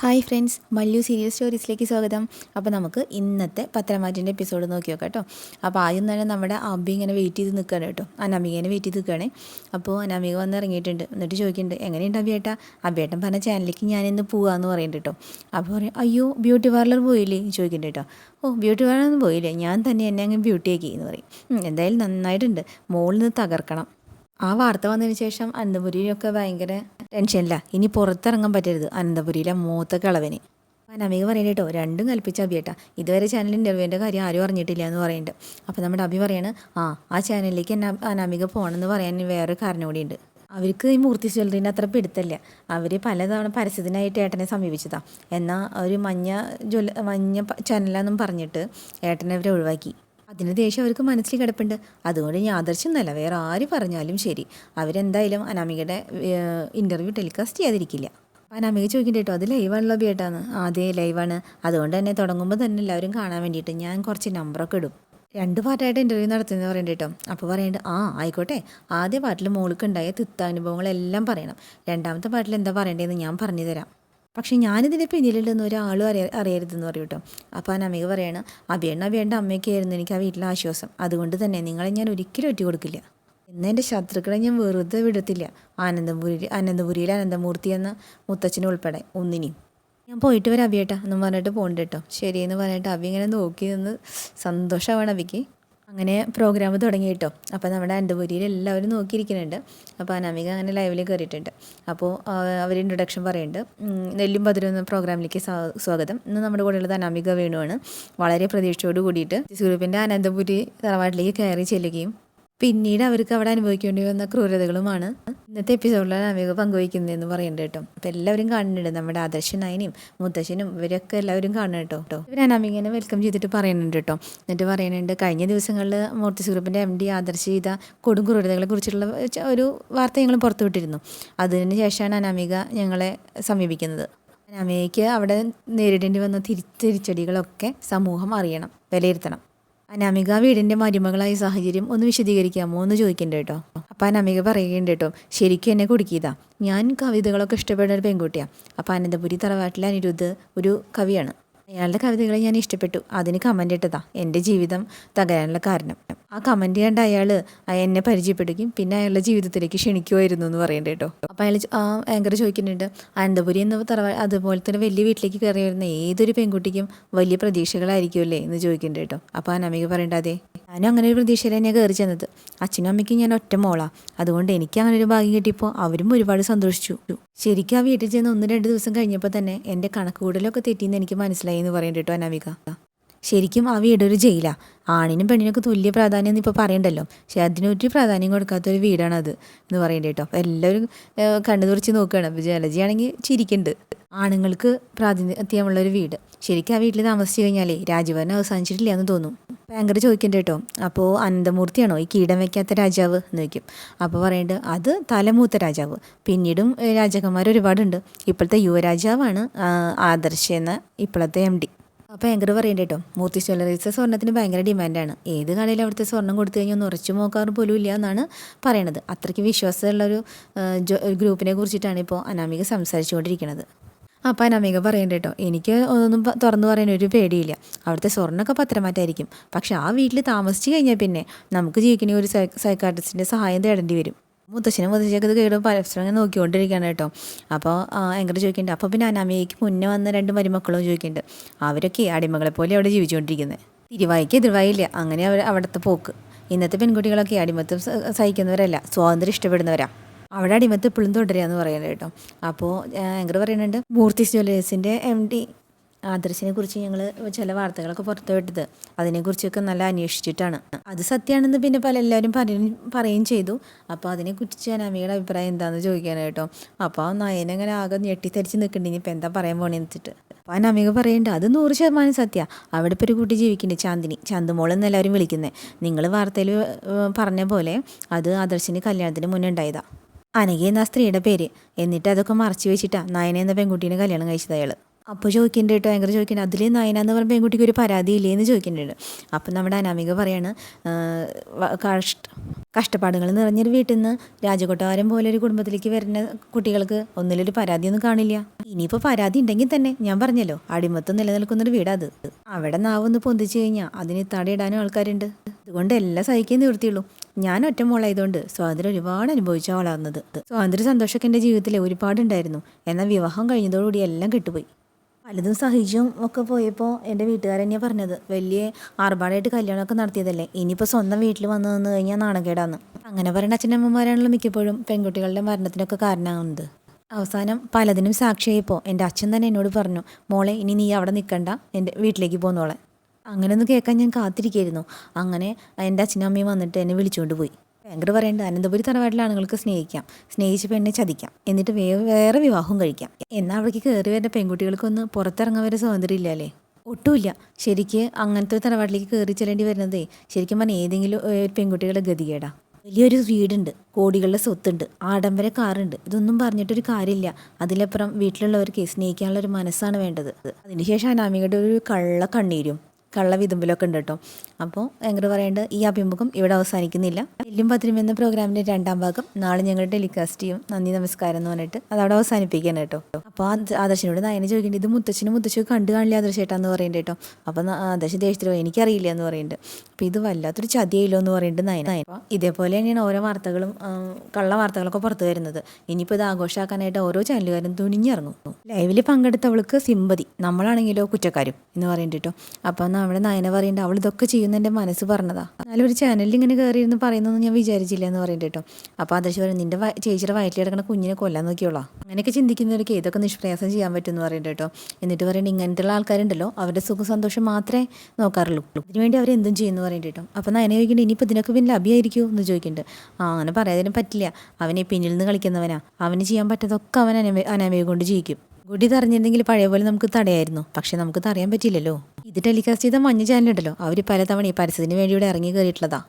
Hi friends, Mallu serial സ്റ്റോറീസിലേക്ക് സ്വാഗതം. അപ്പോൾ നമുക്ക് ഇന്നത്തെ പത്തരമാറ്റിൻ്റെ എപ്പിസോഡ് നോക്കി നോക്കാം കേട്ടോ. അപ്പോൾ ആദ്യം തന്നെ നമ്മുടെ അബി ഇങ്ങനെ വെയിറ്റ് ചെയ്ത് നിൽക്കുകയാണ് കേട്ടോ. അനാമികേനെ വെയിറ്റ് ചെയ്ത് നിൽക്കുകയാണേ. അപ്പോൾ അനാമിക വന്ന് ഇറങ്ങിയിട്ടുണ്ട്. എന്നിട്ട് ചോദിക്കുന്നുണ്ട്, എങ്ങനെയുണ്ട് അബിയേട്ടാ? അബിയേട്ടൻ പറഞ്ഞ ചാനലിലേക്ക് ഞാനിന്ന് പോകാമെന്ന് പറയുന്നുണ്ട് കേട്ടോ. അപ്പോൾ പറയും, അയ്യോ ബ്യൂട്ടി പാർലർ പോയില്ലേ ചോദിക്കുന്നുണ്ട് കേട്ടോ. ഓ ബ്യൂട്ടി പാർലറൊന്നും പോയില്ലേ, ഞാൻ തന്നെ എന്നെ അങ്ങ് ബ്യൂട്ടിയാക്കി എന്ന് പറയും. എന്തായാലും നന്നായിട്ടുണ്ട്, മോളിൽ നിന്ന് തകർക്കണം. ആ വാർത്ത വന്നതിന് ശേഷം അനന്തപുരിയിലൊക്കെ ഭയങ്കര ടെൻഷനില്ല. ഇനി പുറത്തിറങ്ങാൻ പറ്റരുത് അനന്തപുരിയിലെ മൂത്ത കളവന്. അനാമിക പറയുന്നത് കേട്ടോ, രണ്ടും കൽപ്പിച്ച അബിയേട്ടാ, ഇതുവരെ ചാനൽ ഇൻ്റർവ്യൂവിൻ്റെ കാര്യം ആരും അറിഞ്ഞിട്ടില്ല എന്ന് പറയുന്നുണ്ട്. അപ്പോൾ നമ്മുടെ അബി പറയാണ്, ആ ചാനലിലേക്ക് അനാമിക പോകണമെന്ന് പറയാൻ വേറൊരു കാരണം കൂടിയുണ്ട്. അവർക്ക് ഈ മൂർത്തി ജ്വല്ലറിൻ്റെ അത്ര പിടുത്തല്ല. അവർ പലതവണ പരസ്യത്തിനായിട്ട് ഏട്ടനെ സമീപിച്ചതാണ്. എന്നാൽ ഒരു മഞ്ഞ ചാനലാണെന്നും പറഞ്ഞിട്ട് ഏട്ടനെ അവരെ ഒഴിവാക്കി. അതിന് ദേഷ്യം അവർക്ക് മനസ്സിൽ കിടപ്പുണ്ട്. അതുകൊണ്ട് ഞാൻ ആദർശമെന്നല്ല, വേറെ ആര് പറഞ്ഞാലും ശരി, അവരെന്തായാലും അനാമികയുടെ ഇൻ്റർവ്യൂ ടെലികാസ്റ്റ് ചെയ്യാതിരിക്കില്ല. അനാമിക ചോദിക്കണ്ട കേട്ടോ, അത് ലൈവാണല്ലോ ബിയേട്ടാന്ന്. അതേ ലൈവാണ്, അതുകൊണ്ട് തന്നെ തുടങ്ങുമ്പോൾ തന്നെ എല്ലാവരും കാണാൻ വേണ്ടിയിട്ട് ഞാൻ കുറച്ച് നമ്പറൊക്കെ ഇടും. 2 പാർട്ടായിട്ട് ഇൻ്റർവ്യൂ നടത്തുന്നത് പറയണ്ട കേട്ടോ. അപ്പോൾ പറയേണ്ടത് ആയിക്കോട്ടെ, ആദ്യ പാട്ടിൽ മോൾക്കുണ്ടായ തിക്താനുഭവങ്ങളെല്ലാം പറയണം, രണ്ടാമത്തെ പാട്ടിൽ എന്താ പറയേണ്ടതെന്ന് ഞാൻ പറഞ്ഞു തരാം. പക്ഷേ ഞാനിതിൻ്റെ പിന്നിലുണ്ടെന്ന് ഒരാളും അറിയരുതെന്ന് പറയും കേട്ടോ. അപ്പോൾ അനാമിക പറയണം, അബിയുടെ അമ്മയൊക്കെ ആയിരുന്നു എനിക്ക് ആ വീട്ടിലെ ആശ്വാസം, അതുകൊണ്ട് തന്നെ നിങ്ങളെ ഞാൻ ഒരിക്കലും ഒറ്റ കൊടുക്കില്ല. എന്നെ ശത്രുക്കളെ ഞാൻ വെറുതെ വിടത്തില്ല. അനന്തപുരിയിൽ അനന്തമൂർത്തി എന്ന മുത്തച്ഛനെ ഉൾപ്പെടെ ഒന്നിനെയും. ഞാൻ പോയിട്ട് വരാം അബിയേട്ടാ എന്നും പറഞ്ഞിട്ട് പോകണ്ട കേട്ടോ. ശരിയെന്ന് പറഞ്ഞിട്ട് അബി ഇങ്ങനെ നോക്കി നിന്ന് സന്തോഷമാണ് അബിക്ക്. അങ്ങനെ പ്രോഗ്രാം തുടങ്ങി കേട്ടോ. അപ്പോൾ നമ്മുടെ അനന്തപുരിയിൽ എല്ലാവരും നോക്കിയിരിക്കുന്നുണ്ട്. അപ്പോൾ അനാമിക അങ്ങനെ ലൈവിൽ കയറിയിട്ടുണ്ട്. അപ്പോൾ അവർ ഇൻട്രൊഡക്ഷൻ പറയുന്നുണ്ട്. നെല്ലും പതിരും എന്ന പ്രോഗ്രാമിലേക്ക് സ്വാഗതം. ഇന്ന് നമ്മുടെ കൂടെയുള്ളത് അനാമിക വേണുവാണ്. വളരെ പ്രതീക്ഷയോട് കൂടിയിട്ട് ഗ്രൂപ്പിൻ്റെ അനന്തപുരി തറവാട്ടിലേക്ക് കയറി ചെല്ലുകയും പിന്നീട് അവർക്ക് അവിടെ അനുഭവിക്കേണ്ടി വന്ന ക്രൂരതകളുമാണ് ഇന്നത്തെ എപ്പിസോഡിൽ അനാമിക പങ്കുവയ്ക്കുന്നതെന്ന് പറയുന്നുണ്ട് കേട്ടോ. അപ്പോൾ എല്ലാവരും കാണുന്നുണ്ട്, നമ്മുടെ ആദർശനായനും മുത്തശ്ശനും ഇവരൊക്കെ എല്ലാവരും കാണുന്നുണ്ട് കേട്ടോ. ഇവർ അനാമികനെ വെൽക്കം ചെയ്തിട്ട് പറയുന്നുണ്ട് കേട്ടോ. എന്നിട്ട് പറയുന്നുണ്ട്, കഴിഞ്ഞ ദിവസങ്ങളിൽ മൂർത്തി ഗ്രൂപ്പിൻ്റെ MD ആദർശ് ചെയ്ത കൊടും ക്രൂരതകളെ കുറിച്ചുള്ള ഒരു വാർത്ത ഞങ്ങൾ പുറത്തുവിട്ടിരുന്നു. അതിന് ശേഷമാണ് അനാമിക ഞങ്ങളെ സമീപിക്കുന്നത്. അനാമികയ്ക്ക് അവിടെ നേരിടേണ്ടി വന്ന തിരിച്ചടികളൊക്കെ സമൂഹം അറിയണം, വിലയിരുത്തണം. അനാമിക വീടിൻ്റെ മരുമകളായ സാഹചര്യം ഒന്ന് വിശദീകരിക്കാമോ എന്ന് ചോദിക്കണ്ട കേട്ടോ. അപ്പം അനാമിക പറയുന്നുണ്ട് കേട്ടോ, ശരിക്കും എന്നെ കുടുക്കിയതാ. ഞാൻ കവിതകളൊക്കെ ഇഷ്ടപ്പെടുന്ന ഒരു പെൺകുട്ടിയാണ്. അപ്പോൾ അനന്തപുരി തറവാട്ടിലെ അനിരുദ്ധ് ഒരു കവിയാണ്. അയാളുടെ കവിതകളെ ഞാൻ ഇഷ്ടപ്പെട്ടു, അതിന് കമൻ്റ് ഇട്ടതാ എൻ്റെ ജീവിതം തകരാനുള്ള കാരണം. ആ കമൻ്റ് കണ്ട് അയാൾ എന്നെ പരിചയപ്പെടുകയും പിന്നെ അയാളുടെ ജീവിതത്തിലേക്ക് ക്ഷണിക്കുമായിരുന്നു എന്ന് പറയുന്നുണ്ട് കേട്ടോ. അപ്പോൾ അയാൾ ആങ്കർ ചോദിക്കുന്നുണ്ട്, അനന്തപുരി എന്ന അതുപോലെ തന്നെ വലിയ വീട്ടിലേക്ക് കയറി വരുന്ന ഏതൊരു പെൺകുട്ടിക്കും വലിയ പ്രതീക്ഷകളായിരിക്കുമല്ലേ എന്ന് ചോദിക്കുന്നുണ്ട് കേട്ടോ. അപ്പോൾ അനാമിക പറയേണ്ട, അതെ ഞാനും അങ്ങനെ ഒരു പ്രതീക്ഷയിൽ തന്നെ കയറി ചെന്നത്. അച്ഛനും അമ്മയ്ക്കും ഞാൻ ഒറ്റ മോളാണ്, അതുകൊണ്ട് എനിക്ക് അങ്ങനെ ഒരു ഭാഗ്യം കിട്ടിയപ്പോൾ അവരും ഒരുപാട് സന്തോഷിച്ചു. ശരിക്കും ആ വീട്ടിൽ ചെന്ന് 1-2 ദിവസം കഴിഞ്ഞപ്പോൾ തന്നെ എൻ്റെ കണക്കുകൂടലൊക്കെ തെറ്റിയെന്ന് എനിക്ക് മനസ്സിലായി എന്ന് പറയുന്നുണ്ട് കേട്ടോ അനാമിക. ശരിക്കും ആ വീടൊരു ജയിലാണ്. ആണിനും പെണ്ണിനൊക്കെ തുല്യ പ്രാധാന്യം എന്ന് ഇപ്പോൾ പറയണ്ടല്ലോ, പക്ഷെ അതിനൊരു പ്രാധാന്യം കൊടുക്കാത്തൊരു വീടാണത് എന്ന് പറയുന്നുണ്ട് കേട്ടോ. അപ്പോൾ എല്ലാവരും കണ്ണു തുറച്ച് നോക്കുകയാണ്. അപ്പോൾ ജലജിയാണെങ്കിൽ ചിരിക്കുന്നുണ്ട്. ആണുങ്ങൾക്ക് പ്രാതിനിധ്യമുള്ളൊരു വീട്, ശരിക്കും ആ വീട്ടിൽ താമസിച്ച് കഴിഞ്ഞാലേ രാജഭരണം അവസാനിച്ചിട്ടില്ല എന്ന് തോന്നും. ഭയങ്കര ചോദിക്കുന്നുണ്ട് കേട്ടോ. അപ്പോൾ അനന്തമൂർത്തിയാണോ ഈ കീടം വയ്ക്കാത്ത രാജാവ് എന്ന് ചോദിക്കും. അപ്പോൾ പറയുന്നുണ്ട്, അത് തലമൂത്ത രാജാവ്, പിന്നീടും രാജകുമാർ ഒരുപാടുണ്ട്. ഇപ്പോഴത്തെ യുവരാജാവാണ് ആദർശ് എന്ന ഇപ്പോഴത്തെ MD. അപ്പോൾ ആങ്കർ പറയുന്നുണ്ട് കേട്ടോ, മൂർത്തി ജ്വല്ലറീസ് സ്വർണ്ണത്തിന് ഭയങ്കര ഡിമാൻഡാണ്. ഏത് കടയിൽ അവിടുത്തെ സ്വർണ്ണം കൊടുത്തു കഴിഞ്ഞാൽ ഒന്ന് ഉറച്ചു നോക്കാറ് പോലും ഇല്ല എന്നാണ് പറയണത്. അത്രയ്ക്ക് വിശ്വാസമുള്ളൊരു ഗ്രൂപ്പിനെ കുറിച്ചിട്ടാണ് ഇപ്പോൾ അനാമിക സംസാരിച്ചുകൊണ്ടിരിക്കുന്നത്. അപ്പോൾ അനാമിക പറയുന്നുണ്ട് കേട്ടോ, എനിക്ക് ഒന്നും തുറന്നു പറയാൻ ഒരു പേടിയില്ല. അവിടുത്തെ സ്വർണ്ണമൊക്കെ പത്രമാറ്റായിരിക്കും, പക്ഷെ ആ വീട്ടിൽ താമസിച്ച് കഴിഞ്ഞാൽ പിന്നെ നമുക്ക് ജീവിക്കണമെങ്കിൽ ഒരു സൈക്കാട്രിസ്റ്റിൻ്റെ സഹായം തേടേണ്ടി വരും. മുത്തശ്ശിയൊക്കെ ഇത് കേടും പരസ്പരം നോക്കിക്കൊണ്ടിരിക്കുകയാണ് കേട്ടോ. അപ്പോൾ എങ്ങനെ ചോദിക്കുന്നുണ്ട്, അപ്പോൾ പിന്നെ അനാമികയ്ക്ക് മുന്നേ വന്ന 2 മരുമക്കളും ചോദിക്കുന്നുണ്ട്. അവരൊക്കെ അടിമകളെ പോലെ അവിടെ ജീവിച്ചുകൊണ്ടിരിക്കുന്നത്, തിരുവായിക്ക് എതിർവായില്ല, അങ്ങനെ അവിടുത്തെ പോക്ക്. ഇന്നത്തെ പെൺകുട്ടികളൊക്കെ അടിമത്തം സഹിക്കുന്നവരല്ല, സ്വാതന്ത്ര്യം ഇഷ്ടപ്പെടുന്നവരാ. അവിടെ അടിമത്തം ഇപ്പോഴും തുടരുകയെന്ന് പറയുന്നത് കേട്ടോ. അപ്പോൾ എങ്ങനെ പറയുന്നുണ്ട്, മൂർത്തി ജ്വല്ലേഴ്സിൻ്റെ MD ആദർശിനെ കുറിച്ച് ഞങ്ങൾ ചില വാർത്തകളൊക്കെ പുറത്തു വിട്ടത്, അതിനെക്കുറിച്ചൊക്കെ നല്ല അന്വേഷിച്ചിട്ടാണ്. അത് സത്യമാണെന്ന് പിന്നെ എല്ലാവരും പറയുകയും ചെയ്തു. അപ്പോൾ അതിനെക്കുറിച്ച് അനാമികയുടെ അഭിപ്രായം എന്താണെന്ന് ചോദിക്കാനായിട്ടോ. അപ്പോൾ നയനങ്ങനെ ആകെ ഞെട്ടിത്തരിച്ച് നിൽക്കുന്നുണ്ട്, ഇനിയിപ്പോൾ എന്താ പറയാൻ പോണെന്ന് വെച്ചിട്ട്. അപ്പോൾ അനാമിക പറയുന്നുണ്ട്, അത് 100% സത്യമാണ്. അവിടെ ഇപ്പോൾ ഒരു കുട്ടി ജീവിക്കുന്നുണ്ട്, ചന്തുമോളെന്ന് എല്ലാവരും വിളിക്കുന്നത്. നിങ്ങൾ വാർത്തയിൽ പറഞ്ഞ പോലെ അത് ആദർശിന് കല്യാണത്തിന് മുന്നേ ഉണ്ടായതാണ്. അനഘ എന്ന സ്ത്രീയുടെ പേര്. എന്നിട്ട് അതൊക്കെ മറച്ചു വെച്ചിട്ടാണ് നയന എന്ന പെൺകുട്ടീനെ കല്യാണം കഴിച്ചത് അയാൾ. അപ്പോൾ ചോദിക്കുന്നുണ്ട് കേട്ടോ, ഭയങ്കര ചോദിക്കുന്നുണ്ട്, അതിൽ നയന എന്ന് പറഞ്ഞ പെൺകുട്ടിക്ക് ഒരു പരാതി ഇല്ലേന്ന് ചോദിക്കുന്നുണ്ട്. അപ്പം നമ്മുടെ അനാമിക പറയാണ്, കഷ്ടപ്പാടുകൾ നിറഞ്ഞൊരു വീട്ടിൽ നിന്ന് രാജകൊട്ടാരം പോലെ ഒരു കുടുംബത്തിലേക്ക് വരുന്ന കുട്ടികൾക്ക് ഒന്നിലൊരു പരാതിയൊന്നും കാണില്ല. ഇനിയിപ്പോൾ പരാതി ഉണ്ടെങ്കിൽ തന്നെ ഞാൻ പറഞ്ഞല്ലോ, അടിമത്തം നിലനിൽക്കുന്നൊരു വീടാ അത്. അവിടെ നാവൊന്ന് പൊന്തിച്ചു കഴിഞ്ഞാൽ അതിന് തടയിടാനും ആൾക്കാരുണ്ട്. അതുകൊണ്ട് എല്ലാം സഹിക്കാൻ നിവൃത്തിയുള്ളൂ. ഞാൻ ഒറ്റ മോളായതുകൊണ്ട് സ്വാതന്ത്ര്യം ഒരുപാട് അനുഭവിച്ച വളർന്നത്. സ്വാതന്ത്ര്യ സന്തോഷമൊക്കെ എൻ്റെ ജീവിതത്തിൽ ഒരുപാടുണ്ടായിരുന്നു. എന്നാൽ വിവാഹം കഴിഞ്ഞതോടുകൂടി എല്ലാം കെട്ടുപോയി. പലതും സഹിച്ചും ഒക്കെ പോയപ്പോൾ എൻ്റെ വീട്ടുകാരെന്നെയാണ് പറഞ്ഞത്, വലിയ ആർഭാടമായിട്ട് കല്യാണമൊക്കെ നടത്തിയതല്ലേ, ഇനിയിപ്പോൾ സ്വന്തം വീട്ടിൽ വന്നു നിന്ന് കഴിഞ്ഞാൽ നാണക്കേടാന്ന്. അങ്ങനെ പറയുന്ന അച്ഛനമ്മമാരാണല്ലോ മിക്കപ്പോഴും പെൺകുട്ടികളുടെ മരണത്തിനൊക്കെ കാരണമാകുന്നത്. അവസാനം പലതിനും സാക്ഷിയായപ്പോൾ എൻ്റെ അച്ഛൻ തന്നെ എന്നോട് പറഞ്ഞു, മോളെ ഇനി നീ അവിടെ നിൽക്കണ്ട, എൻ്റെ വീട്ടിലേക്ക് പോന്നോളെ. അങ്ങനെയൊന്ന് കേൾക്കാൻ ഞാൻ കാത്തിരിക്കുകയായിരുന്നു. അങ്ങനെ എൻ്റെ അച്ഛനും അമ്മയും വന്നിട്ട് എന്നെ വിളിച്ചുകൊണ്ട് പോയി. ഭയങ്കര പറയേണ്ടത്, അനന്തപുരി തറവാട്ടിലെ ആണുങ്ങൾക്ക് സ്നേഹിക്കാം, സ്നേഹിച്ച് പെണ്ണെ ചതിക്കാം, എന്നിട്ട് വേറെ വിവാഹം കഴിക്കാം. എന്നാൽ അവിടേക്ക് കയറി വരുന്ന പെൺകുട്ടികൾക്കൊന്ന് പുറത്തിറങ്ങാൻ വരെ സ്വാതന്ത്ര്യം ഇല്ലല്ലേ, ഒട്ടുമില്ല. ശരിക്ക് അങ്ങനത്തെ ഒരു തറവാട്ടിലേക്ക് കയറി ചെല്ലേണ്ടി വരുന്നതേ ശരിക്കും പറഞ്ഞാൽ ഏതെങ്കിലും പെൺകുട്ടികളുടെ ഗതികേടാ. വലിയൊരു വീടുണ്ട്, കോടികളുടെ സ്വത്തുണ്ട്, ആഡംബര കാറുണ്ട്, ഇതൊന്നും പറഞ്ഞിട്ടൊരു കാര്യമില്ല. അതിലപ്പുറം വീട്ടിലുള്ളവർക്ക് സ്നേഹിക്കാനുള്ള ഒരു മനസ്സാണ് വേണ്ടത്. അതിനുശേഷം അനാമികയുടെ ഒരു കള്ള കണ്ണീരും കള്ള വിതുമ്പലൊക്കെ ഉണ്ട് കേട്ടോ. അപ്പോൾ ഭയങ്കര പറയേണ്ടത്, ഈ അഭിമുഖം ഇവിടെ അവസാനിക്കുന്നില്ല. എല്ലും പത്തിനും എന്ന പ്രോഗ്രാമിൻ്റെ 2ാം ഭാഗം നാളെ ഞങ്ങൾ ടെലികാസ്റ്റ് ചെയ്യും. നന്ദി നമസ്കാരം എന്ന് പറഞ്ഞിട്ട് അതവിടെ അവസാനിപ്പിക്കണം കേട്ടോ. അപ്പോൾ ആദർശനോട് നയന ചോദിക്കേണ്ടത്, ഇത് മുത്തച്ഛനും കണ്ടു കാണില്ല ആദർശേട്ടാന്ന് പറയുന്നുണ്ട് കേട്ടോ. അപ്പോൾ ആദർശ് ദേഷ്യത്തിലോ എനിക്കറിയില്ല എന്ന് പറയുന്നുണ്ട്. അപ്പോൾ ഇത് വല്ലാത്തൊരു ചതിയല്ലോ എന്ന് പറയുന്നുണ്ട് നയന. അപ്പോൾ ഇതേപോലെ തന്നെയാണ് ഓരോ വാർത്തകളും കള്ള വാർത്തകളൊക്കെ പുറത്തു വരുന്നത്. ഇനിയിപ്പോൾ ഇത് ആഘോഷമാക്കാനായിട്ട് ഓരോ ചാനലുകാരും തുനിഞ്ഞിറങ്ങും. ലൈവിൽ പങ്കെടുത്തവൾക്ക് സിമ്പതി, നമ്മളാണെങ്കിലോ കുറ്റക്കാരും എന്ന് പറയുന്നുണ്ട് കേട്ടോ. അപ്പം അവിടെ നയന പറയുന്നുണ്ട്, അവൾ ഇതൊക്കെ ചെയ്യുന്ന എൻ്റെ മനസ്സ് പറഞ്ഞതാ, എന്നാലും ഒരു ചാനലിൽ ഇങ്ങനെ കയറി ഇരുന്ന് പറയുന്നൊന്നും ഞാൻ വിചാരിച്ചില്ല എന്ന് പറയുന്നുണ്ട് കേട്ടോ. അപ്പോൾ ആദർശ് പറയും, നിൻ്റെ ചേച്ചിയുടെ വയറ്റിൽ കിടക്കുന്ന കുഞ്ഞിനെ കൊല്ലാൻ നോക്കിയോളാം. അങ്ങനെയൊക്കെ ചിന്തിക്കുന്നവർക്ക് ഇതൊക്കെ നിഷ്പ്രയാസം ചെയ്യാൻ പറ്റുമെന്ന് പറയുന്നുണ്ട് കേട്ടോ. എന്നിട്ട് പറയുന്നത്, ഇങ്ങനത്തെയുള്ള ആൾക്കാരുണ്ടല്ലോ അവരുടെ സുഖ സന്തോഷം മാത്രമേ നോക്കാറുള്ളൂ, ഇതിനുവേണ്ടി അവരെന്തും ചെയ്യുമെന്ന് പറയുന്നുണ്ട് കേട്ടോ. അപ്പോൾ നയന ചോദിക്കുന്നുണ്ട്, ഇനിയിപ്പോൾ ഇതിനൊക്കെ പിന്നെ അഭിയായിരിക്കുമോ എന്ന് ചോദിക്കുന്നുണ്ട്. അങ്ങനെ പറയാതിനും പറ്റില്ല, അവനെ പിന്നിൽ നിന്ന് കളിക്കുന്നവനാ, അവന് ചെയ്യാൻ പറ്റാതൊക്കെ അവൻ അനാമയെ കൊണ്ട് ചെയ്യിക്കും. ഗുഡി തറഞ്ഞിരുന്നെങ്കിൽ പഴയ പോലെ നമുക്ക് തടയായിരുന്നു, പക്ഷെ നമുക്ക് തടയാൻ പറ്റില്ലല്ലോ. ഇത് ടെലികാസ്റ്റ് ചെയ്ത മഞ്ഞ ചാനലുണ്ടല്ലോ, അവർ പലതവണ ഈ പരസ്യത്തിന് വേണ്ടി ഇവിടെ ഇറങ്ങി കയറിയിട്ടുള്ളതാ.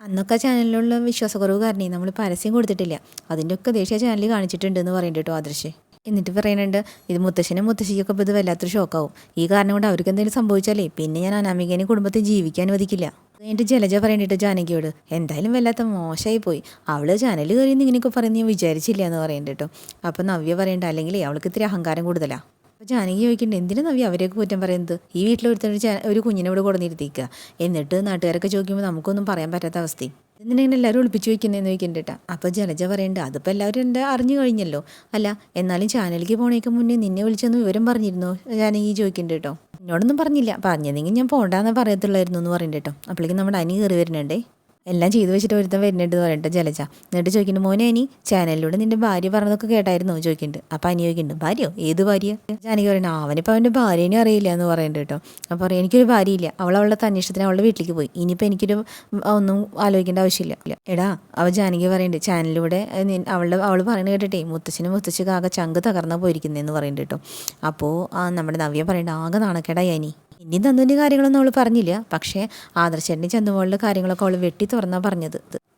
അന്നൊക്കെ ചാനലിലുള്ള വിശ്വാസക്കുറവ് കാരണം നമ്മൾ പരസ്യം കൊടുത്തിട്ടില്ല, അതിൻ്റെയൊക്കെ ദേശീയ ചാനലിൽ കാണിച്ചിട്ടുണ്ട് എന്ന് പറയുന്നുണ്ട് കേട്ടോ ആദർശ്. എന്നിട്ട് പറയുന്നുണ്ട്, ഇത് മുത്തശ്ശനും മുത്തശ്ശിക്കൊക്കെ ഇപ്പോൾ ഇത് വല്ലാത്തൊരു ഷോക്കാവും. ഈ കാരണം കൊണ്ട് അവർക്ക് എന്തെങ്കിലും സംഭവിച്ചാലേ പിന്നെ ഞാൻ അനാമികേനെ കുടുംബത്തിൽ ജീവിക്കാൻ അനുവദിക്കില്ല. എന്നിട്ട് ജലജ പറയണ്ടിട്ട് ജാനകിയോട്, എന്തായാലും വല്ലാത്ത മോശമായി പോയി, അവള് ചാനൽ കയറിയെന്ന് ഇങ്ങനെയൊക്കെ പറയുന്നത് ഞാൻ വിചാരിച്ചില്ല എന്ന് പറയുന്നുണ്ട് കേട്ടോ. അപ്പം നവ്യ പറയണ്ട, അല്ലെങ്കിൽ അവൾക്ക് ഇത്തിരി അഹങ്കാരം കൂടുതലാണ്. അപ്പോൾ ജാനകി ചോദിക്കുന്നുണ്ട്, എന്തിനാ നവ്യ അവരെയൊക്കെ കുറ്റം പറയുന്നത്, ഈ വീട്ടിലൊരുത്തൊരു കുഞ്ഞിനെ ഇവിടെ കൊടുന്നിരുത്തിക്കുക, എന്നിട്ട് നാട്ടുകാരൊക്കെ ചോദിക്കുമ്പോൾ നമുക്കൊന്നും പറയാൻ പറ്റാത്ത അവസ്ഥയും, എന്തിനാണ് എല്ലാവരും ഒളിപ്പിച്ച് വയ്ക്കുന്നതെന്ന് ചോദിക്കുന്നുണ്ട്. അപ്പോൾ ജലജ പറയുന്നുണ്ട്, അതിപ്പോൾ എല്ലാവരും എൻ്റെ അറിഞ്ഞു കഴിഞ്ഞല്ലോ. അല്ല എന്നാലും ചാനലിലേക്ക് പോണേക്ക് മുന്നേ നിന്നെ വിളിച്ചൊന്ന് വിവരം പറഞ്ഞിരുന്നോ ജാനകി ചോദിക്കുന്നുണ്ട് കേട്ടോ. എന്നോടൊന്നും പറഞ്ഞില്ല, പറഞ്ഞതെങ്കിൽ ഞാൻ പോകണ്ടെന്ന് പറയത്തുള്ളായിരുന്നു എന്ന് പറയുന്നുണ്ട് കേട്ടോ. അപ്പോഴേക്കും നമ്മുടെ അനി കയറി വരുന്നുണ്ടേ, എല്ലാം ചെയ്തു വെച്ചിട്ട് ഒരുത്തം വരുന്നുണ്ട് എന്ന് പറയട്ടെ ജലജ. എന്നിട്ട് ചോദിക്കുന്നുണ്ട്, മോനെ അനി ചാനലിലൂടെ നിൻ്റെ ഭാര്യ പറഞ്ഞതൊക്കെ കേട്ടായിരുന്നു ചോദിക്കുന്നുണ്ട്. അപ്പോൾ അനി ചോദിക്കുന്നുണ്ട്, ഭാര്യയോ, ഏത് ഭാര്യ? ജാനകി പറയുന്നത്, അവനിപ്പോൾ അവൻ്റെ ഭാര്യനെ അറിയില്ല എന്ന് പറയുന്നുണ്ട് കേട്ടോ. അപ്പോൾ പറയും, എനിക്കൊരു ഭാര്യയില്ല, അവളുടെ അന്വേഷണത്തിന് അവളുടെ വീട്ടിലേക്ക് പോയി, ഇനിയിപ്പോൾ എനിക്കൊരു ഒന്നും ആലോചിക്കേണ്ട ആവശ്യമില്ല. എടാ അവ ജാനകി പറയുന്നുണ്ട്, ചാനലിലൂടെ അവൾ പറയുന്നത് കേട്ടിട്ടേ മുത്തശ്ശിക്ക് ആകെ ചങ്ക് തകർന്നാ പോയിരിക്കുന്നതെന്ന് പറയുന്നുണ്ട് കേട്ടോ. അപ്പോൾ നമ്മുടെ നവ്യ പറയുന്നുണ്ട്, ആകെ നാണക്കേടായി അനി. ഇനി തന്നുവിൻ്റെ കാര്യങ്ങളൊന്നും അവൾ പറഞ്ഞില്ല, പക്ഷേ ആദർശൻ്റെ ചന്തുമോളുടെ കാര്യങ്ങളൊക്കെ അവൾ വെട്ടി തുറന്നാണ് പറഞ്ഞത്.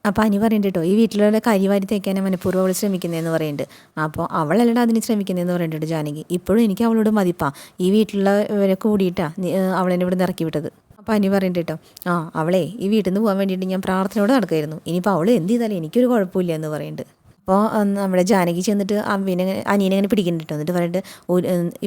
അപ്പോൾ അനി പറയുന്നുണ്ട് കേട്ടോ, ഈ വീട്ടിലുള്ള കരിവാരി തേക്കാൻ മനഃപൂർവ്വം അവൾ ശ്രമിക്കുന്നതെന്ന് പറയുന്നുണ്ട്. അപ്പോൾ അവളല്ലടാ അതിന് ശ്രമിക്കുന്നതെന്ന് പറയുന്നുണ്ട് ജാനകി. ഇപ്പോഴും എനിക്ക് അവളോട് മതിപ്പാ, ഈ വീട്ടിലുള്ളവരെ കൂടിയിട്ടാണ് അവളെന്നെ ഇവിടെ നിന്ന് ഇറക്കി വിട്ടത്. അപ്പോൾ അനി പറയുന്നുണ്ട് കേട്ടോ, അവളെ ഈ വീട്ടിൽ നിന്ന് പോകാൻ വേണ്ടിയിട്ട് ഞാൻ പ്രാർത്ഥനയോടെ നടക്കുമായിരുന്നു, ഇനിയിപ്പോൾ അവൾ എന്ത് ചെയ്താലും എനിക്കൊരു കുഴപ്പമില്ല എന്ന് പറയുന്നുണ്ട്. അപ്പോൾ നമ്മുടെ ജാനകി ചെന്നിട്ട് അനിയനെ ഇങ്ങനെ പിടിക്കുന്നുണ്ട്. എന്നിട്ട് പറഞ്ഞിട്ട്,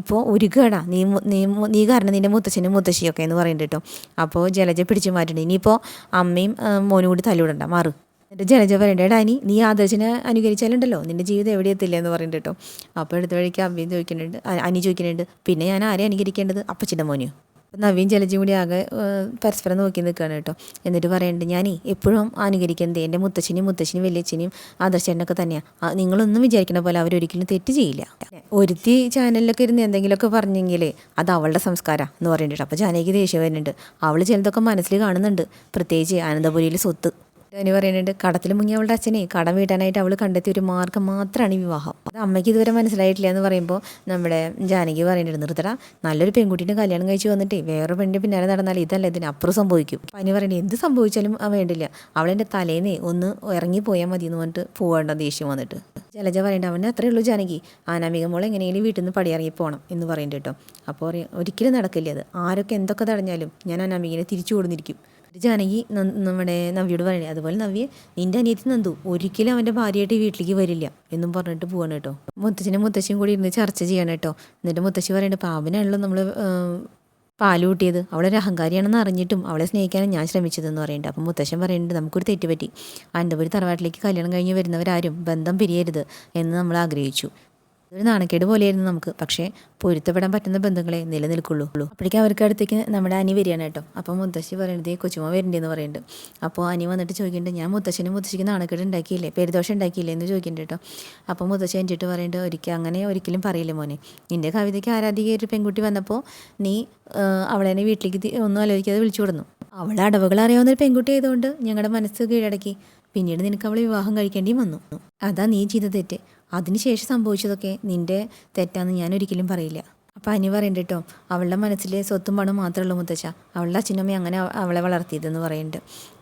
ഇപ്പോൾ ഒരുക്കടാ നീ കാരണം നിൻ്റെ മുത്തച്ഛനും മുത്തശ്ശിയൊക്കെ എന്ന് പറയുന്നുണ്ട് കേട്ടോ. അപ്പോൾ ജലജ പിടിച്ച് മാറ്റുന്നുണ്ട്, ഇനിയിപ്പോൾ അമ്മയും മോനും കൂടി തല്ലുവിടണ്ട, മാറും. എന്നിട്ട് ജലജ പറയണ്ട, എടാ നീ ആദർശിനെ അനുകരിച്ചാലുണ്ടല്ലോ നിൻ്റെ ജീവിതം എവിടെ എത്തില്ല എന്ന് പറയുന്നുണ്ട് കേട്ടോ. അപ്പോൾ എടുത്ത വഴിക്ക് അമ്മയും ചോദിക്കുന്നുണ്ട്, അനി ചോദിക്കുന്നുണ്ട്, പിന്നെ ഞാൻ ആരെ അനുകരിക്കേണ്ടത്, അപ്പച്ചിൻ്റെ മോനെയോ? നവീൻ ജലജയും കൂടി ആകെ പരസ്പരം നോക്കി നിൽക്കുകയാണ് കേട്ടോ. എന്നിട്ട് പറയുന്നുണ്ട്, ഞാനേ എപ്പോഴും അനുകരിക്കുന്നത് എൻ്റെ മുത്തച്ഛനെയും വലിയച്ഛനെയും ആദർശേട്ടനൊക്കെ തന്നെയാണ്, നിങ്ങളൊന്നും വിചാരിക്കുന്ന പോലെ അവരൊരിക്കലും തെറ്റ് ചെയ്യില്ല. ഒരുത്തി ചാനലിലൊക്കെ ഇരുന്ന് എന്തെങ്കിലുമൊക്കെ പറഞ്ഞെങ്കിൽ അത് അവളുടെ സംസ്കാരമാണ് എന്ന് പറയുന്നുണ്ട്. അപ്പോൾ ജാനകിക്ക് ദേഷ്യം വരുന്നുണ്ട്, അവൾ ചിലതൊക്കെ മനസ്സിൽ കാണുന്നുണ്ട്, പ്രത്യേകിച്ച് അനന്തപുരിയിൽ സ്വത്ത്. അനി പറയുന്നുണ്ട് കടത്തിൽ മുങ്ങി അവളുടെ അച്ഛനെ കടം വീട്ടാനായിട്ട് അവൾ കണ്ടെത്തിയ ഒരു മാർഗ്ഗം മാത്രമാണ് ഈ വിവാഹം. അത് അമ്മയ്ക്ക് ഇതുവരെ മനസ്സിലായിട്ടില്ല എന്ന് പറയുമ്പോൾ നമ്മുടെ ജാനകി പറയുന്നുണ്ട് നിർത്തടാ, നല്ലൊരു പെൺകുട്ടീനെ കല്യാണം കഴിച്ച് വന്നിട്ടേ വേറെ പെണ്ണിൻ്റെ പിന്നാലെ നടന്നാൽ ഇതല്ല ഇതിനപ്പുറം സംഭവിക്കും. അപ്പം അനി പറയുന്നത് എന്ത് സംഭവിച്ചാലും വേണ്ടില്ല, അവളെൻ്റെ തലേന്നേ ഒന്ന് ഇറങ്ങിപ്പോയാൽ മതി എന്ന് പറഞ്ഞിട്ട് പോകേണ്ട ദേഷ്യം വന്നിട്ട്. ജലജ പറയേണ്ടത് അവൻ്റെ അത്രയേ ഉള്ളൂ ജാനകി, അനാമിക മോളെ എങ്ങനെയെങ്കിലും വീട്ടിൽ നിന്ന് പടിയിറങ്ങി പോകണം എന്ന് പറയുന്നുണ്ട് കേട്ടോ. അപ്പോൾ പറയും ഒരിക്കലും നടക്കില്ല, അത് ആരൊക്കെ എന്തൊക്കെ തടഞ്ഞാലും ഞാൻ അനാമികനെ തിരിച്ചു കൊടുത്തിരിക്കും. ജാനകി നമ്മുടെ നവ്യോട് പറയുന്നത് അതുപോലെ നവ്യെ നിൻ്റെ അനിയത്തി നന്ദു ഒരിക്കലും അവൻ്റെ ഭാര്യയായിട്ട് വീട്ടിലേക്ക് വരില്ല എന്നും പറഞ്ഞിട്ട് പോവാണ് കേട്ടോ. മുത്തശ്ശിയും കൂടി ഇരുന്ന് ചർച്ച ചെയ്യണം കേട്ടോ. എന്നിട്ട് മുത്തശ്ശി പറയുന്നത് പാവനാണല്ലോ നമ്മൾ പാല് കൂട്ടിയത്, അവളൊരു അഹങ്കാരിയാണെന്ന് അറിഞ്ഞിട്ടും അവളെ സ്നേഹിക്കാനും ഞാൻ ശ്രമിച്ചതെന്ന് പറയുന്നുണ്ട്. അപ്പം മുത്തശ്ശൻ പറയുന്നുണ്ട് നമുക്കൊരു തെറ്റുപറ്റി, അനന്തപുരി തറവാട്ടിലേക്ക് കല്യാണം കഴിഞ്ഞ് വരുന്നവരാരും ബന്ധം പിരിയരുത് എന്ന് നമ്മൾ ആഗ്രഹിച്ചു. ഒരു നാണക്കേട് പോലെയായിരുന്നു നമുക്ക്, പക്ഷേ പൊരുത്തപ്പെടാൻ പറ്റുന്ന ബന്ധങ്ങളെ നിലനിൽക്കുള്ളൂ. അപ്പോഴേക്കും അവർക്ക് അടുത്തേക്ക് നമ്മുടെ അനി വരികയാണ് കേട്ടോ. അപ്പോൾ മുത്തശ്ശി പറയുന്നത് കൊച്ചുമ വരണ്ടേന്ന് പറയുന്നുണ്ട്. അപ്പോൾ അനി വന്നിട്ട് ചോദിക്കുന്നുണ്ട് ഞാൻ മുത്തശ്ശിക്ക് നാണക്കേട് ഉണ്ടാക്കിയില്ലേ, പേരുദോഷം ഉണ്ടാക്കിയില്ലേ എന്ന് ചോദിക്കുന്നുണ്ട് കേട്ടോ. അപ്പോൾ മുത്തശ്ശി എന്നിട്ട് പറയുന്നുണ്ട് ഒരിക്കലും പറയില്ല മോനെ, നിൻ്റെ കവിതയ്ക്ക് ആരാധിക ഒരു പെൺകുട്ടി വന്നപ്പോൾ നീ അവളെ വീട്ടിലേക്ക് ഒന്നും ആലോചിക്കാതെ വിളിച്ചു കൊടുന്നു. അവളെ അടവുകൾ അറിയാവുന്ന ഒരു പെൺകുട്ടി ആയതുകൊണ്ട് ഞങ്ങളുടെ മനസ്സ് കീഴടക്കി, പിന്നീട് നിനക്ക് അവളെ വിവാഹം കഴിക്കേണ്ടിയും വന്നു. അതാ നീ ചെയ്ത തെറ്റ്, അതിനുശേഷം സംഭവിച്ചതൊക്കെ നിൻ്റെ തെറ്റാന്ന് ഞാൻ ഒരിക്കലും പറയില്ല. അപ്പോൾ അനി പറയുന്നുണ്ട് കേട്ടോ, അവളുടെ മനസ്സിൽ സ്വത്തും പണം മാത്രമേ ഉള്ളൂ മുത്തച്ഛ, അവളുടെ അച്ഛനമ്മ അങ്ങനെ അവളെ വളർത്തിയതെന്ന് പറയുന്നുണ്ട്.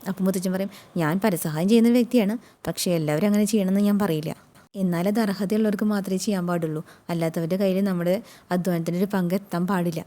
അപ്പോൾ മുത്തച്ഛൻ പറയും ഞാൻ പരസഹായം ചെയ്യുന്ന വ്യക്തിയാണ്, പക്ഷേ എല്ലാവരും അങ്ങനെ ചെയ്യണമെന്ന് ഞാൻ പറയില്ല. എന്നാൽ അത് അർഹതയുള്ളവർക്ക് മാത്രമേ ചെയ്യാൻ പാടുള്ളൂ, അല്ലാത്തവരുടെ കയ്യിൽ നമ്മുടെ അധ്വാനത്തിൻ്റെ ഒരു പങ്ക് എത്താൻ പാടില്ല.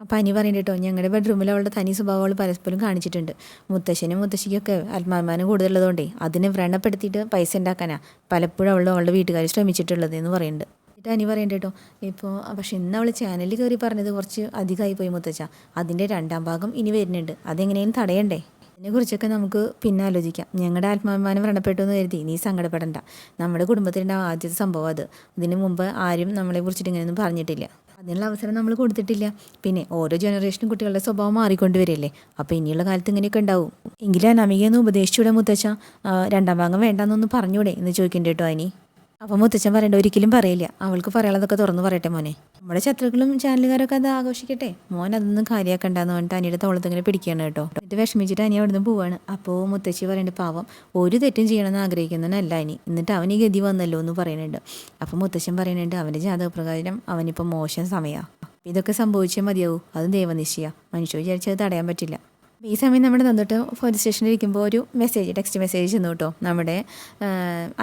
അപ്പോൾ അനി പറയുന്നുണ്ട് കേട്ടോ, ഞങ്ങളുടെ ബെഡ്റൂമിൽ അവളുടെ തനി സ്വഭാവം അവൾ പരസ്പരം കാണിച്ചിട്ടുണ്ട്. മുത്തശ്ശിക്കൊക്കെ ആത്മാഭിമാനം കൂടുതലുള്ളതുകൊണ്ടേ അതിനെ വ്രണപ്പെടുത്തിയിട്ട് പൈസ ഉണ്ടാക്കാനാണ് പലപ്പോഴും അവളുടെ വീട്ടുകാർ ശ്രമിച്ചിട്ടുള്ളത് എന്ന് പറയുന്നുണ്ട്. എന്നിട്ട് അനി പറയുന്നുണ്ട് കേട്ടോ, ഇപ്പോൾ പക്ഷെ ഇന്ന് അവൾ ചാനലിൽ കയറി പറഞ്ഞത് കുറച്ച് അധികമായി പോയി മുത്തച്ഛ, അതിൻ്റെ 2ാം ഭാഗം ഇനി വരുന്നുണ്ട്, അതെങ്ങനെയും തടയണ്ടേ. ഇതിനെക്കുറിച്ചൊക്കെ നമുക്ക് പിന്നെ ആലോചിക്കാം. ഞങ്ങളുടെ ആത്മാഭിമാനം വ്രണപ്പെട്ടു എന്ന് കരുതി നീ സങ്കടപ്പെടണ്ട, നമ്മുടെ കുടുംബത്തിൻ്റെ ആദ്യത്തെ സംഭവം അത്, ഇതിനു മുമ്പ് ആരും നമ്മളെ കുറിച്ചിട്ട് ഇങ്ങനെയൊന്നും പറഞ്ഞിട്ടില്ല, അതിനുള്ള അവസരം നമ്മൾ കൊടുത്തിട്ടില്ല. പിന്നെ ഓരോ ജനറേഷനും കുട്ടികളുടെ സ്വഭാവം മാറിക്കൊണ്ടുവരില്ലേ, അപ്പോൾ ഇനിയുള്ള കാലത്ത് ഇങ്ങനെയൊക്കെ ഉണ്ടാവും. എങ്കിലും അനാമികയൊന്നും ഉപദേശിച്ചൂടെ മുത്തച്ഛ, 2ാം ഭാഗം വേണ്ടെന്നൊന്നും പറഞ്ഞൂടെ എന്ന് ചോദിക്കണ്ട കേട്ടോ അനി. അപ്പോൾ മുത്തച്ഛൻ പറയണ്ട ഒരിക്കലും പറയില്ല, അവൾക്ക് പറയാനുള്ളതൊക്കെ തുറന്നു പറയട്ടെ മോനെ, നമ്മുടെ ശത്രുക്കളും ചാനലുകാരൊക്കെ അത് ആഘോഷിക്കട്ടെ, മോൻ അതൊന്നും കാര്യമാക്കണ്ടെന്ന് പറഞ്ഞിട്ട് അനിയുടെ തോളത്തിങ്ങനെ പിടിക്കുകയാണ് കേട്ടോ. എന്നിട്ട് വിഷമിച്ചിട്ട് അനി അവിടെ നിന്ന് പോവാണ്. അപ്പോൾ മുത്തശ്ശി പറയേണ്ട പാവം ഒരു തെറ്റും ചെയ്യണമെന്ന് ആഗ്രഹിക്കുന്നവനല്ല അനി, എന്നിട്ട് അവൻ ഈ ഗതി വന്നല്ലോ എന്ന് പറയുന്നുണ്ട്. അപ്പോൾ മുത്തശ്ശൻ പറയുന്നുണ്ട് അവൻ്റെ ജാതകപ്രകാരം അവനിപ്പോൾ മോശം സമയമാണ്, ഇതൊക്കെ സംഭവിച്ചേ മതിയാവും, അത് ദൈവനിശ്ചയ, മനുഷ്യ വിചാരിച്ചത് തടയാൻ പറ്റില്ല. ഈ സമയം നമ്മുടെ നന്നിട്ട് പോലീസ് സ്റ്റേഷനിൽ ഇരിക്കുമ്പോൾ ഒരു ടെക്സ്റ്റ് മെസ്സേജ് ചെന്നു കേട്ടോ നമ്മുടെ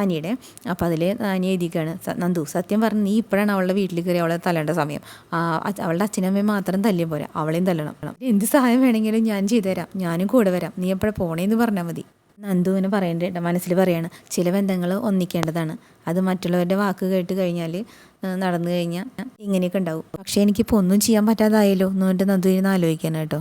അനിയുടെ. അപ്പോൾ അതിൽ അനി എഴുതിക്കുകയാണ്, നന്ദു സത്യം പറഞ്ഞ് നീ ഇപ്പോഴാണ് അവളുടെ വീട്ടിൽ കയറി അവളെ തല്ലേണ്ട സമയം, അവളുടെ അച്ഛനമ്മയും മാത്രം തല്ലിയ പോരാ, അവളെയും തല്ലണം, എന്ത് സഹായം വേണമെങ്കിലും ഞാൻ ചെയ്തുതരാം, ഞാനും കൂടെ വരാം, നീ എപ്പോഴാണ് പോണേന്ന് പറഞ്ഞാൽ മതി. നന്ദുവിന് പറയേണ്ട മനസ്സിൽ പറയാണ്, ചില ബന്ധങ്ങൾ ഒന്നിക്കേണ്ടതാണ്, അത് മറ്റുള്ളവരുടെ വാക്ക് കേട്ട് കഴിഞ്ഞാൽ നടന്നു കഴിഞ്ഞാൽ ഇങ്ങനെയൊക്കെ ഉണ്ടാവും, പക്ഷേ എനിക്കിപ്പോൾ ഒന്നും ചെയ്യാൻ പറ്റാതായല്ലോ എന്ന് പറഞ്ഞിട്ട് നന്ദുവിന് ആലോചിക്കാൻ കേട്ടോ.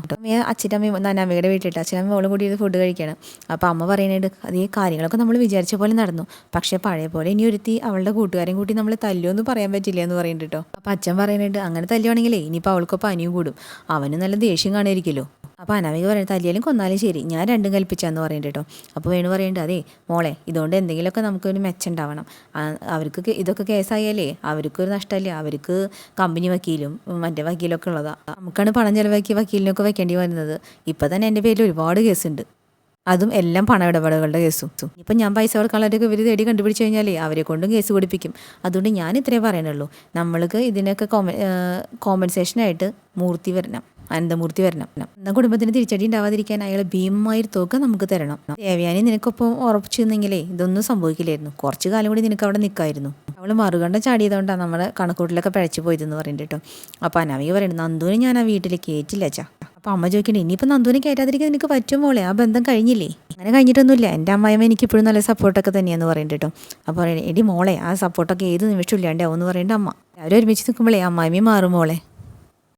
അച്ഛനമ്മയും അനാമികയുടെ വീട്ടിലിട്ട് അച്ഛനമ്മ അവളും കൂടി ഫുഡ് കഴിക്കണം. അപ്പോൾ അമ്മ പറയുന്നുണ്ട് അത് ഈ കാര്യങ്ങളൊക്കെ നമ്മൾ വിചാരിച്ച പോലെ നടന്നു, പക്ഷേ പഴയ പോലെ ഇനി ഒരുത്തി അവളുടെ കൂട്ടുകാരെയും കൂട്ടി നമ്മൾ തല്ലുമെന്ന് പറയാൻ പറ്റില്ല എന്ന് പറയുന്നുണ്ട് കേട്ടോ. അപ്പോൾ അച്ഛൻ പറയുന്നുണ്ട് അങ്ങനെ തല്ലുവാണെങ്കിലേ ഇനിയിപ്പോൾ അവൾക്കൊപ്പം പനിയും കൂടും, അവന് നല്ല ദേഷ്യം കാണുമായിരിക്കുമല്ലോ. അപ്പോൾ അനാമിക പറയുന്നത് തല്ലിയാലും കൊന്നാലും ശരി ഞാൻ രണ്ടും കൽപ്പിച്ചാന്ന് പറയുന്നുണ്ട് കേട്ടോ. അപ്പോൾ വേണു പറയുന്നുണ്ട് അതേ മോളെ ഇതുകൊണ്ട് എന്തെങ്കിലുമൊക്കെ നമുക്കൊരു മെച്ചം ഉണ്ടാവണം, അവർക്ക് ഇതൊക്കെ കേസായാലേ അവർക്കൊരു നഷ്ടമല്ലേ, അവർക്ക് കമ്പനി വക്കീലും മറ്റേ വക്കീലൊക്കെ ഉള്ളതാണ്, നമുക്കാണ് പണം ചിലവാക്കി വക്കീലിനൊക്കെ വെക്കേണ്ടി വരുന്നത്. ഇപ്പം തന്നെ എൻ്റെ പേരിൽ ഒരുപാട് കേസുണ്ട്, അതും എല്ലാം പണ ഇടപാടുകളുടെ കേസും. ഇപ്പം ഞാൻ പൈസ കൊടുക്കാനുള്ളവരൊക്കെ ഇവർ തേടി കണ്ടുപിടിച്ച് കഴിഞ്ഞാലേ അവരെ കൊണ്ടും കേസ് കൊടുപ്പിക്കും. അതുകൊണ്ട് ഞാൻ ഇത്രേ പറയണുള്ളൂ, നമ്മൾക്ക് ഇതിനൊക്കെ കോമ്പൻസേഷനായിട്ട് അനന്തമൂർത്തി വരണം, എന്നാൽ കുടുംബത്തിന് തിരിച്ചടി ഉണ്ടാവാതിരിക്കാൻ അയാൾ ഭീമമായൊരു തുക നമുക്ക് തരണം. ദേവയാനി നിനക്കൊപ്പം ഉറപ്പിച്ചു നിന്നെങ്കിലേ ഇതൊന്നും സംഭവിക്കില്ലായിരുന്നു, കുറച്ച് കാലം കൂടി നിനക്ക് അവിടെ നിൽക്കായിരുന്നു. അവൾ മറുകണ്ഠം ചാടിയതുകൊണ്ടാണ് നമ്മുടെ കണക്കൂട്ടിലൊക്കെ പഴച്ചു പോയതെന്ന് പറയുന്നുണ്ട് കേട്ടോ. അപ്പോൾ അനാമിക പറയുന്നത് നന്ദുവിനെ ഞാൻ ആ വീട്ടിൽ കയറ്റില്ല അച്ഛാ. അപ്പോൾ അമ്മ ചോദിക്കണ്ടേ ഇനിയിപ്പോൾ നന്ദുവിനെ കയറ്റാതിരിക്കാൻ നിനക്ക് പറ്റും മോളെ, ആ ബന്ധം കഴിഞ്ഞില്ലേ? അങ്ങനെ കഴിഞ്ഞിട്ടൊന്നുമില്ല, എൻ്റെ അമ്മായിമ്മ എനിക്ക് ഇപ്പോഴും നല്ല സപ്പോർട്ടൊക്കെ തന്നെയാന്ന് പറയുന്നുണ്ട് കേട്ടോ. അപ്പോൾ പറയുന്നത് എടി മോളെ ആ സപ്പോർട്ടൊക്കെ ഏത് നിമിഷം ഇല്ലാണ്ടാവും എന്ന് പറയുന്നുണ്ട് അമ്മ. എല്ലാവരും ഒരുമിച്ച് നിൽക്കുമ്പോഴേ അമ്മായിമ്മയും മാറും മോളെ,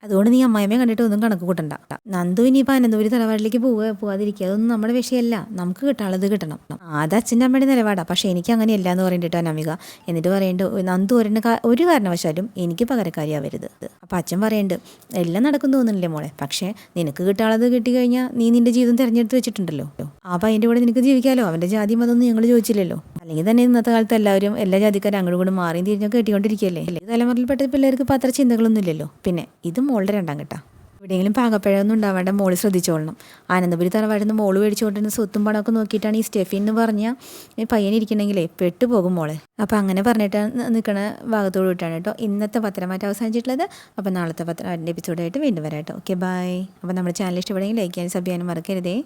അതുകൊണ്ട് നീ അമ്മായിമ്മയെ കണ്ടിട്ട് ഒന്നും കണക്ക് കൂട്ടണ്ട. നന്ദു ഇനിയിപ്പോൾ അനന്തപുരി തറവാട്ടിലേക്ക് പോകാതിരിക്കുക അതൊന്നും നമ്മുടെ വിഷയമല്ല, നമുക്ക് കിട്ടാനുള്ളത് കിട്ടണം, അത് അച്ഛൻ്റെ അമ്മയുടെ നിലപാടാണ്. പക്ഷേ എനിക്ക് അങ്ങനെയല്ല എന്ന് പറയുന്നുണ്ട് അനാമിക. എന്നിട്ട് പറയുന്നുണ്ട് നന്ദു ഒരു കാരണവശാലും എനിക്ക് പകരക്കാരിയാവരുത്. അപ്പോൾ അച്ഛൻ പറയുന്നുണ്ട് എല്ലാം നടക്കും തോന്നുന്നില്ലേ മോളെ, പക്ഷേ നിനക്ക് കിട്ടാനുള്ളത് കിട്ടിക്കഴിഞ്ഞാൽ നീ നിൻ്റെ ജീവിതം തിരഞ്ഞെടുത്ത് വെച്ചിട്ടുണ്ടല്ലോ, ആ പയ്യൻ്റെ കൂടെ നിനക്ക് ജീവിക്കാമല്ലോ, അവൻ്റെ ജാതിയും അതൊന്നും ഞങ്ങൾ ചോദിച്ചില്ലല്ലോ. അല്ലെങ്കിൽ തന്നെ ഇന്നത്തെ കാലത്ത് എല്ലാവരും എല്ലാ ജാതിക്കാരും അങ്ങോട്ടും കൂടെ മാറിയും തിരിഞ്ഞൊക്കെ കെട്ടിക്കൊണ്ടിരിക്കുകയല്ലേ. തലമുറയിൽപ്പെട്ട പിള്ളേർക്ക് ഇപ്പോൾ അത്ര ചിന്തകളൊന്നും ഇല്ലല്ലോ. പിന്നെ ഇത് മോളുടെ 2ാം ഘട്ട, എവിടെയെങ്കിലും പാകപ്പഴമൊന്നും ഉണ്ടാവേണ്ട മോള് ശ്രദ്ധിച്ചോളണം. ആനന്ദപുരി തറവാട്ടിൽ നിന്ന് മോള് മേടിച്ചു കൊണ്ടിരുന്ന സ്വത്തും പണമൊക്കെ നോക്കിയിട്ടാണ് ഈ സ്റ്റെഫി എന്ന് പറഞ്ഞാൽ പയ്യൻ ഇരിക്കണമെങ്കിലേ പെട്ടുപോകും മോളെ. അപ്പോൾ അങ്ങനെ പറഞ്ഞിട്ട് നിൽക്കണ ഭാഗത്തോട് വിട്ടാണ് കേട്ടോ ഇന്നത്തെ പത്രമാറ്റം അവസാനിച്ചിട്ടുള്ളത്. അപ്പോൾ നാളത്തെ പത്രമാറ്റിൻ്റെ എപ്പിസോഡായിട്ട് വീണ്ടും വരാം കേട്ടോ. Okay bye. അപ്പോൾ നമ്മുടെ ചാനൽ ഇഷ്ടപ്പെടുമെങ്കിൽ ലൈക്ക് ചെയ്യാനും സബ് ചെയ്യാനും മറക്കരുതേ.